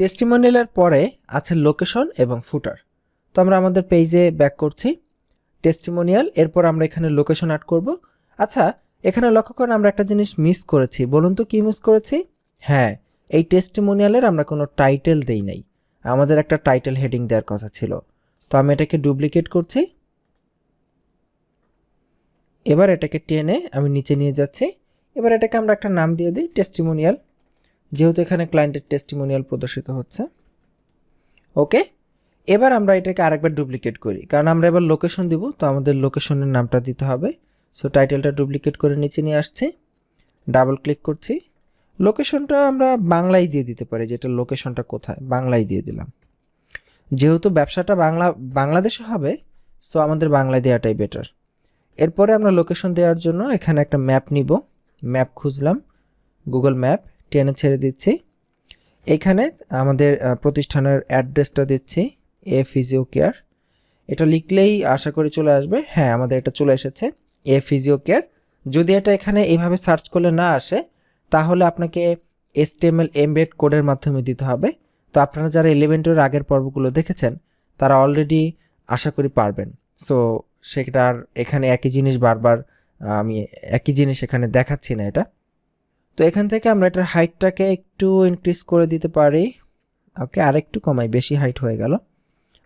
টেস্টিমোনিয়ালের পরে আছে লোকেশন এবং ফুটার। তো আমরা আমাদের পেজে ব্যাক করছি, টেস্টিমোনিয়াল, এরপর আমরা এখানে লোকেশন অ্যাড করব। আচ্ছা, এখানে লক্ষ্য করেন আমরা একটা জিনিস মিস করেছি। বলুন তো কি মিস করেছি? হ্যাঁ, এই টেস্টিমোনিয়ালের আমরা কোনো টাইটেল দেই নাই। আমাদের একটা টাইটেল হেডিং দেওয়ার কথা ছিল। তো আমি এটাকে ডুপ্লিকেট করছি, এবার এটাকে টেনে আমি নিচে নিয়ে যাচ্ছি। এবার এটাকে আমরা একটা নাম দিয়ে দিই টেস্টিমোনিয়াল, যেহেতু এখানে ক্লায়েন্টের টেস্টিমোনিয়াল প্রদর্শিত হচ্ছে। ওকে, এবার আমরা এটাকে আরেকবার ডুপ্লিকেট করি, কারণ আমরা এবার লোকেশন দিব, তো আমাদের লোকেশনের নামটা দিতে হবে। সো টাইটেলটা ডুপ্লিকেট করে নিচে নিয়ে আসছি, ডাবল ক্লিক করছি। লোকেশনটা আমরা বাংলায় দিয়ে দিতে পারি, যেটা লোকেশনটা কোথায় বাংলায় দিয়ে দিলাম। যেহেতু ব্যবসাটা বাংলাদেশে হবে, সো আমাদের বাংলায় দেওয়াটাই বেটার। এরপরে আমরা লোকেশন দেওয়ার জন্য এখানে একটা ম্যাপ নিব, ম্যাপ খুঁজলাম, গুগল ম্যাপ, টেনে ছেড়ে দিচ্ছি। এখানে আমাদের প্রতিষ্ঠানের অ্যাড্রেসটা দিচ্ছি, এ ফিজিও কেয়ার। এটা লিখলেই আশা করি চলে আসবে। হ্যাঁ, আমাদের এটা চলে এসেছে, এ ফিজিও কেয়ার। যদি এটা এখানে এইভাবে সার্চ করলে না আসে, তাহলে আপনাকে HTML এমবেড কোডের মাধ্যমে দিতে হবে। তো আপনারা যারা এলিমেন্টের আগের পর্বগুলো দেখেছেন, তারা অলরেডি আশা করি পারবেন। সো সেটার এখানে একই জিনিস বারবার আমি একই জিনিস এখানে দেখাচ্ছি না এটা। তো এখান থেকে আমরা এটার হাইটটাকে একটু ইনক্রিজ করে দিতে পারি। ওকে, আর একটু কমাই, বেশি হাইট হয়ে গেল।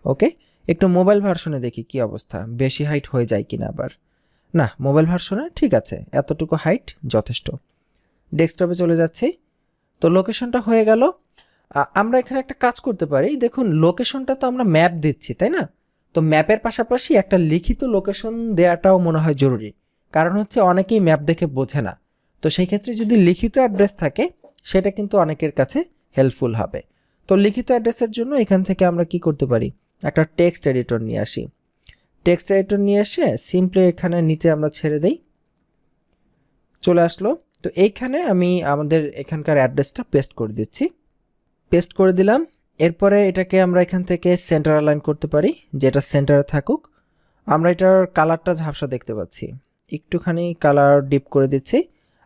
ওকে, একটু মোবাইল ভার্সনে দেখি কি অবস্থা, বেশি হাইট হয়ে যায় কিনা। আবার না, মোবাইল ভার্সনে ঠিক আছে, এতটুকু হাইট যথেষ্ট। ডেস্কটপে চলে যাচ্ছি। তো লোকেশনটা হয়ে গেল। আমরা এখানে একটা কাজ করতে পারি। দেখুন, লোকেশনটা তো আমরা ম্যাপ দিচ্ছি, তাই না? তো ম্যাপের পাশাপাশি একটা লিখিত লোকেশন দেওয়াটাও মনে হয় জরুরি, কারণ হচ্ছে অনেকেই ম্যাপ দেখে বোঝে না। তো সেই ক্ষেত্রে যদি লিখিত অ্যাড্রেস থাকে, সেটা কিন্তু অনেকের কাছে হেল্পফুল হবে। তো লিখিত অ্যাড্রেসের জন্য এখান থেকে আমরা কি করতে পারি, একটা টেক্সট এডিটর নিয়ে আসি। টেক্সট এডিটর নিয়ে এসে সিম্পলি এখানে নিচে আমরা ছেড়ে দেই, চলে আসলো। তো এইখানে আমি আমাদের এখানকার অ্যাড্রেসটা পেস্ট করে দিচ্ছি, পেস্ট করে দিলাম। এরপরে এটাকে আমরা এখান থেকে সেন্টার অ্যালাইন করতে পারি, যেটা সেন্টারে থাকুক। আমরা এটার কালারটা ঝাপসা দেখতে পাচ্ছি, একটুখানি কালার ডিপ করে দিচ্ছি।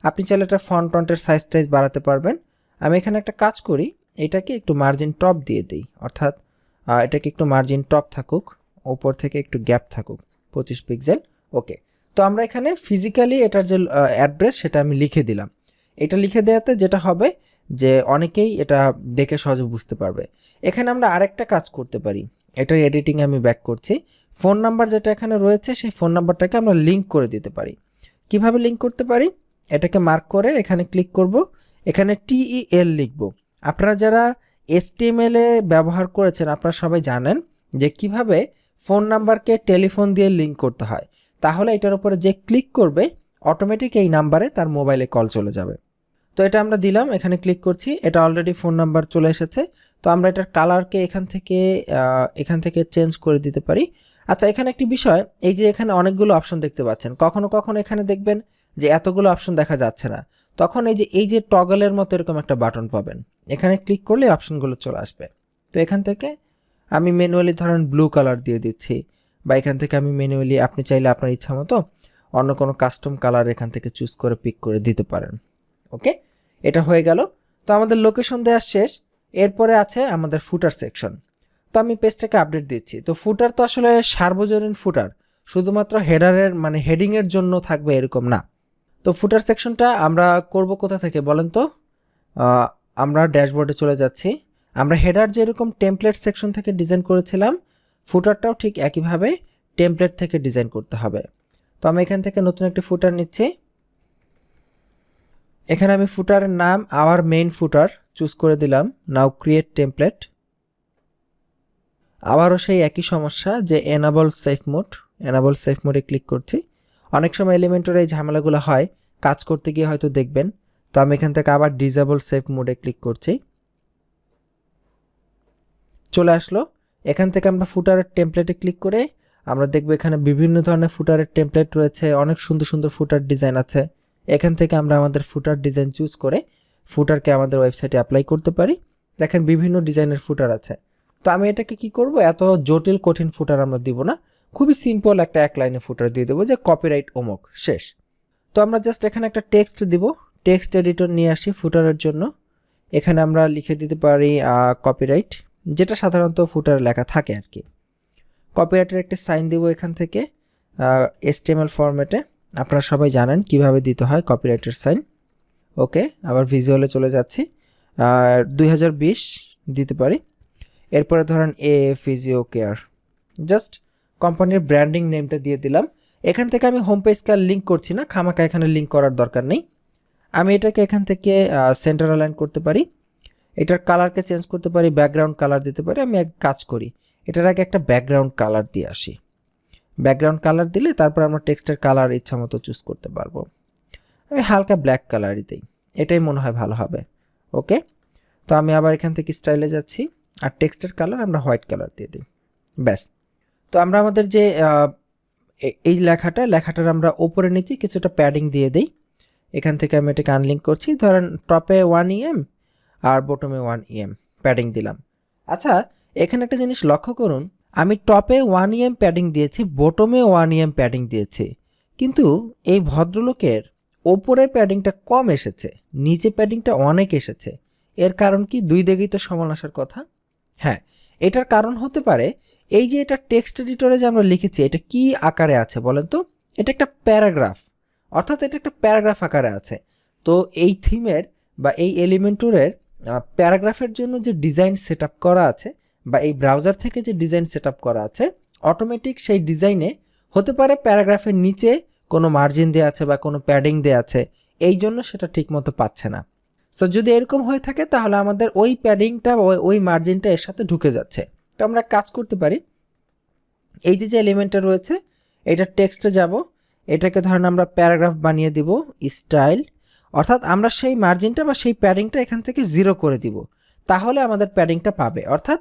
আপনি চাইলে এটা ফন্টের সাইজ বাড়াতে পারবেন। আমি এখানে একটা কাজ করি, এটাকে একটু মার্জিন টপ দিয়ে দিই, অর্থাৎ এটাকে একটু মার্জিন টপ থাকুক, ওপর থেকে একটু গ্যাপ থাকুক 25 পিক্সেল। ওকে, তো আমরা এখানে ফিজিক্যালি এটার যে অ্যাড্রেস সেটা আমি লিখে দিলাম। এটা লিখে দেওয়াতে যেটা হবে যে অনেকেই এটা দেখে সহজে বুঝতে পারবে। এখানে আমরা আরেকটা কাজ করতে পারি, এটার এডিটিং আমি ব্যাক করছি। ফোন নাম্বার যেটা এখানে রয়েছে, সেই ফোন নাম্বারটাকে আমরা লিঙ্ক করে দিতে পারি। কিভাবে লিঙ্ক করতে পারি? এটাকে মার্ক করে এখানে ক্লিক করব, এখানে TEL লিখব। আপনারা যারা HTML এ ব্যবহার করেছেন, আপনারা সবাই জানেন যে কিভাবে ফোন নাম্বারকে টেলিফোন দিয়ে লিঙ্ক করতে হয়। তাহলে এটার উপরে যে ক্লিক করবে, অটোমেটিক এই নাম্বারে তার মোবাইলে কল চলে যাবে। তো এটা আমরা দিলাম, এখানে ক্লিক করছি, এটা অলরেডি ফোন নাম্বার চলে এসেছে। তো আমরা এটার কালারকে এখান থেকে চেঞ্জ করে দিতে পারি। আচ্ছা, এখানে একটি বিষয়, এই যে এখানে অনেকগুলো অপশন দেখতে পাচ্ছেন, কখনো কখনো এখানে দেখবেন যে এতগুলো অপশন দেখা যাচ্ছে না, তখন এই যে টগলের মতো এরকম একটা বাটন পাবেন, এখানে ক্লিক করলে অপশনগুলো চলে আসবে। তো এখান থেকে আমি ম্যানুয়ালি ধরেন ব্লু কালার দিয়ে দিচ্ছি, বা এখান থেকে আমি ম্যানুয়ালি, আপনি চাইলে আপনার ইচ্ছা মতো অন্য কোনো কাস্টম কালার এখান থেকে চুজ করে পিক করে দিতে পারেন। ওকে, এটা হয়ে গেল। তো আমাদের লোকেশন দেওয়া শেষ। এরপরে আছে আমাদের ফুটার সেকশন। তো আমি পেজটাকে আপডেট দিচ্ছি। তো ফুটার তো আসলে সার্বজনীন ফুটার, শুধুমাত্র হেডারের মানে হেডিংয়ের জন্য থাকবে এরকম না। তো ফুটার সেকশনটা আমরা করব কোথা থেকে বলেন তো? আমরা ড্যাশবোর্ডে চলে যাচ্ছি। আমরা হেডার যেরকম টেমপ্লেট সেকশন থেকে ডিজাইন করেছিলাম, ফুটারটাও ঠিক একইভাবে টেমপ্লেট থেকে ডিজাইন করতে হবে। তো আমি এখান থেকে নতুন একটি ফুটার নিচ্ছি। এখানে আমি ফুটারের নাম আওয়ার মেইন ফুটার চুজ করে দিলাম। Now create template. আবারও সেই একই সমস্যা যে এনাবল সেফ মোডে ক্লিক করছি। অনেক সময় এলিমেন্টর এই ঝামেলাগুলো হয়, কাজ করতে গিয়ে হয়তো দেখবেন। তো আমি এখান থেকে আবার ডিসেবল সেফ মোডে ক্লিক করছি, চলে আসলো। এখান থেকে আমরা ফুটারের টেমপ্লেটে ক্লিক করে আমরা দেখব এখানে বিভিন্ন ধরনের ফুটারের টেমপ্লেট রয়েছে, অনেক সুন্দর সুন্দর ফুটার ডিজাইন আছে। এখান থেকে আমরা আমাদের ফুটার ডিজাইন চুজ করে ফুটারকে আমাদের ওয়েবসাইটে অ্যাপ্লাই করতে পারি। দেখেন বিভিন্ন ডিজাইনের ফুটার আছে। তো আমি এটাকে কি করব, এত জটিল কঠিন ফুটার আমরা দিব না, খুবই সিম্পল একটা এক লাইনে ফুটার দিয়ে দেবো যে কপিরাইট অমুক, শেষ। তো আমরা জাস্ট এখানে একটা টেক্সট দিব, টেক্সট এডিটর নিয়ে আসি ফুটারের জন্য। এখানে আমরা লিখে দিতে পারি কপিরাইট, যেটা সাধারণত ফুটারে লেখা থাকে আর কি। কপিরাইটের একটা সাইন দেব এখান থেকে HTML ফরম্যাটে। আপনারা সবাই জানেন কিভাবে দিতে হয় কপিরাইটের সাইন। ওকে, আবার ভিজুয়ালে চলে যাচ্ছি, 2020 দিতে পারি। এরপরে ধরেন এ ফিজিও কেয়ার, জাস্ট কোম্পানির ব্র্যান্ডিং নেমটা দিয়ে দিলাম। এখান থেকে আমি হোম পেজকে আর লিঙ্ক করছি না, খামাকা এখানে লিঙ্ক করার দরকার নেই। আমি এটাকে এখান থেকে সেন্টার অ্যালাইন করতে পারি, এটার কালারকে চেঞ্জ করতে পারি, ব্যাকগ্রাউন্ড কালার দিতে পারি। আমি এক কাজ করি, এটার আগে একটা ব্যাকগ্রাউন্ড কালার দিয়ে আসি। ব্যাকগ্রাউন্ড কালার দিলে তারপর আমরা টেক্সটের কালার ইচ্ছা মতো চুজ করতে পারবো। আমি হালকা ব্ল্যাক কালারই দিই, এটাই মনে হয় ভালো হবে। ওকে, তো আমি আবার এখান থেকে স্টাইলে যাচ্ছি, আর টেক্সটের কালার আমরা হোয়াইট কালার দিয়ে দিই। ব্যাস, তো আমরা আমাদের যে এই লেখাটার আমরা ওপরে নিচে কিছুটা প্যাডিং দিয়ে দিই। এখান থেকে আমি এটাকে আনলিঙ্ক করছি, ধরেন টপে 1 EM আর বটমে 1 EM প্যাডিং দিলাম। আচ্ছা, এখানে একটা জিনিস লক্ষ্য করুন, আমি টপে 1 EM প্যাডিং দিয়েছি, বটমে 1 EM প্যাডিং দিয়েছি, কিন্তু এই ভদ্রলোকের ওপরে প্যাডিংটা কম এসেছে, নিচে প্যাডিংটা অনেক এসেছে। এর কারণ কি? দুই দিকেই তো সমান আসার কথা। হ্যাঁ, এটার কারণ হতে পারে এই যে এটা টেক্সট এডিটরে যে আমরা লিখেছি, এটা কি আকারে আছে বলেন তো? এটা একটা প্যারাগ্রাফ, অর্থাৎ এটা একটা প্যারাগ্রাফ আকারে আছে। তো এই থিমের বা এই এলিমেন্টরের প্যারাগ্রাফের জন্য যে ডিজাইন সেট আপ করা আছে, বা এই ব্রাউজার থেকে যে ডিজাইন সেট আপ করা আছে, অটোমেটিক সেই ডিজাইনে হতে পারে প্যারাগ্রাফের নিচে কোনো মার্জিন দেওয়া আছে বা কোনো প্যাডিং দেওয়া আছে, এই জন্য সেটা ঠিকমতো পাচ্ছে না। সো যদি এরকম হয়ে থাকে তাহলে আমাদের ওই প্যাডিংটা ওই মার্জিনটা এর সাথে ঢুকে যাচ্ছে। তো আমরা কাজ করতে পারি, এই যে এলিমেন্টটা রয়েছে এটা টেক্সটে যাব, এটাকে ধরেন আমরা প্যারাগ্রাফ বানিয়ে দিব স্টাইল, অর্থাৎ আমরা সেই মার্জিনটা বা সেই প্যাডিংটা এখান থেকে 0 করে দিব, তাহলে আমাদের প্যাডিংটা পাবে। অর্থাৎ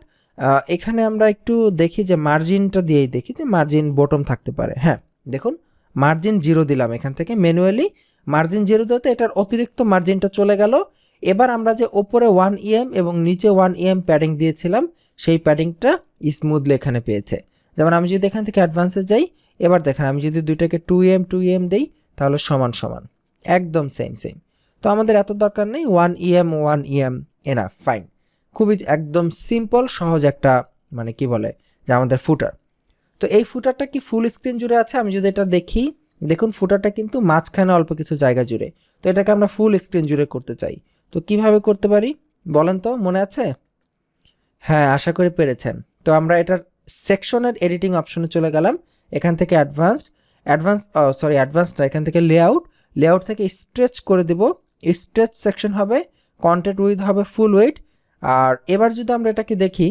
এখানে আমরা একটু দেখি যে মার্জিনটা দিয়েই দেখি যে মার্জিন বটম থাকতে পারে। হ্যাঁ, দেখুন মার্জিন 0 দিলাম, এখান থেকে ম্যানুয়ালি মার্জিন 0 দিতে এটার অতিরিক্ত মার্জিনটা চলে গেল। এবার আমরা যে ওপরে 1 EM এবং নিচে 1 EM প্যাডিং দিয়েছিলাম, সেই প্যাডিংটা স্মুথলি এখানে পেয়েছে। যেমন আমি যদি এখান থেকে অ্যাডভান্সে যাই, এবার দেখেন আমি যদি দুইটাকে 2 EM দেই, তাহলে সমান সমান একদম সেম। তো আমাদের এত দরকার নেই, 1 EM এনাফ, ফাইন। খুবই একদম সিম্পল সহজ একটা মানে কি বলে যে আমাদের ফুটার। তো এই ফুটারটা কি ফুল স্ক্রিন জুড়ে আছে? আমি যদি এটা দেখি, দেখুন ফুটারটা কিন্তু মাঝখানে অল্প কিছু জায়গা জুড়ে। তো এটাকে আমরা ফুল স্ক্রিন জুড়ে করতে চাই, তো কিভাবে করতে পারি বলেন তো, মনে আছে? হ্যাঁ, আশা করি পেরেছেন। তো আমরা এটার সেকশনের এডিটিং অপশনে চলে গেলাম, এখান থেকে অ্যাডভান্স না, এখান থেকে লেআউট থেকে স্ট্রেচ করে দেব। স্ট্রেচ সেকশন হবে, কন্টেন্ট উইথ হবে ফুল ওয়েট। আর এবার যদি আমরা এটাকে দেখি,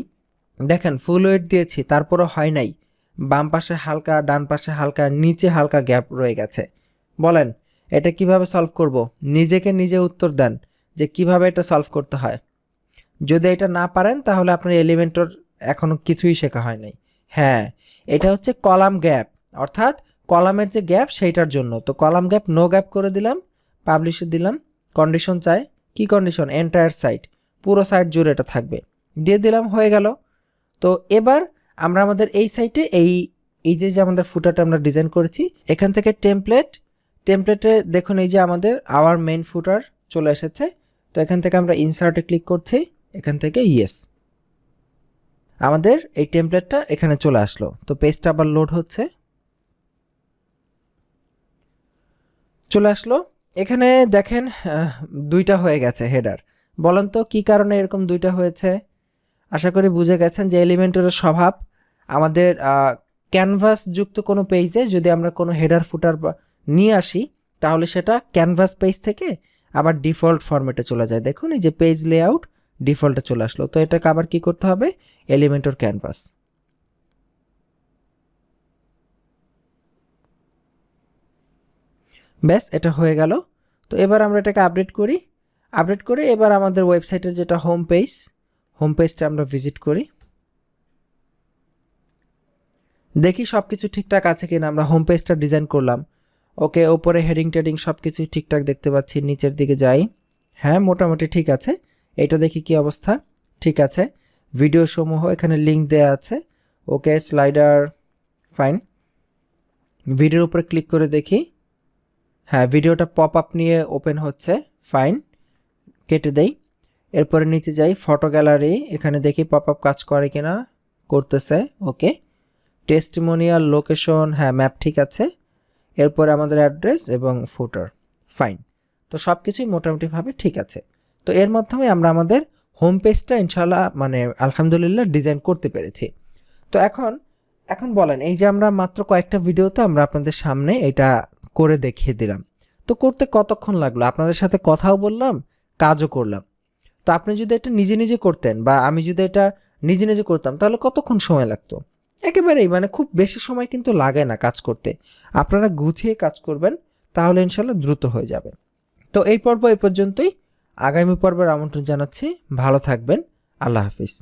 দেখেন ফুল ওয়েট দিয়েছি, তারপরও হয় নাই, বাম পাশে হালকা, ডান পাশে হালকা, নিচে হালকা গ্যাপ রয়ে গেছে। বলেন এটা কিভাবে সলভ করব? নিজেকে নিজে উত্তর দেন যে কিভাবে এটা সলভ করতে হয়। যদি এটা না পারেন তাহলে আপনার এলিমেন্টর এখনো কিছুই শেখা হয় নাই। হ্যাঁ, এটা হচ্ছে কলাম গ্যাপ, অর্থাৎ কলামের যে গ্যাপ সেইটার জন্য। তো কলাম গ্যাপ নো গ্যাপ করে দিলাম, পাবলিশে দিলাম। কন্ডিশন চাই, কি কন্ডিশন? এন্টায়ার সাইট, পুরো সাইট জুড়ে এটা থাকবে, দিয়ে দিলাম, হয়ে গেল। তো এবার আমরা আমাদের এই সাইটে এই যে আমাদের ফুটারটা আমরা ডিজাইন করেছি, এখান থেকে টেমপ্লেটে দেখুন এই যে আমাদের আওয়ার মেইন ফুটার চলে এসেছে। তো এখান থেকে আমরা ইনসার্টে ক্লিক করছি, এখান থেকে ইয়েস, আমাদের এই টেমপ্লেটটা এখানে চলে আসলো। তো পেজটা আবার লোড হচ্ছে, চলে আসলো। এখানে দেখেন দুইটা হয়ে গেছে হেডার। বলেন তো কি কারণে এরকম দুইটা হয়েছে? আশা করি বুঝে গেছেন যে এলিমেন্টরের স্বভাব, আমাদের ক্যানভাস যুক্ত কোনো পেজে যদি আমরা কোনো হেডার ফুটার নিয়ে আসি, তাহলে সেটা ক্যানভাস পেজ থেকে আবার ডিফল্ট ফরম্যাটে চলে যায়। দেখুন এই যে পেজ লেআউট ডিফল্টে চলে আসলো। তো এটাকে আবার কি করতে হবে? Elementor canvas. ব্যাস, এটা হয়ে গেল। তো এবার আমরা এটাকে আপডেট করে এবার আমাদের ওয়েবসাইটের যেটা হোম পেজটা আমরা ভিজিট করি, দেখি সব কিছু ঠিকঠাক আছে কিনা। আমরা হোম পেজটা ডিজাইন করলাম, ওকে, ওপরে হেডিং টেডিং সব কিছু ঠিকঠাক দেখতে পাচ্ছি। নিচের দিকে যাই, হ্যাঁ মোটামুটি ঠিক আছে। এটা দেখি কি অবস্থা, ঠিক আছে। ভিডিও সমূহ এখানে লিঙ্ক দেওয়া আছে, ওকে, স্লাইডার, ফাইন। ভিডিওর উপরে ক্লিক করে দেখি, হ্যাঁ ভিডিওটা পপ আপ নিয়ে ওপেন হচ্ছে, ফাইন, কেটে দেই। এরপরে নিচে যাই, ফটো গ্যালারি, এখানে দেখি পপআপ কাজ করে কিনা, করতেছে, ওকে। টেস্টিমোনিয়াল, লোকেশন, হ্যাঁ ম্যাপ ঠিক আছে। এরপরে আমাদের অ্যাড্রেস এবং ফুটার, ফাইন। তো সব কিছুই মোটামুটিভাবে ঠিক আছে। তো এর মাধ্যমে আমরা আমাদের হোম পেজটা ইনশাল্লাহ মানে আলহামদুলিল্লাহ ডিজাইন করতে পেরেছি। তো এখন বলেন, এই যে আমরা মাত্র কয়েকটা ভিডিওতে আমরা আপনাদের সামনে এটা করে দেখিয়ে দিলাম, তো করতে কতক্ষণ লাগলো? আপনাদের সাথে কথাও বললাম, কাজও করলাম। তো আপনি যদি এটা নিজে নিজে করতেন বা আমি যদি এটা নিজে নিজে করতাম তাহলে কতক্ষণ সময় লাগতো? একেবারেই মানে খুব বেশি সময় কিন্তু লাগে না কাজ করতে। আপনারা গুছিয়ে কাজ করবেন, তাহলে ইনশাল্লাহ দ্রুত হয়ে যাবে। তো এই পর্ব এই পর্যন্তই। আগামী পর্বের আমন্ত্রণ জানাচ্ছি। ভালো থাকবেন। আল্লাহ হাফিজ।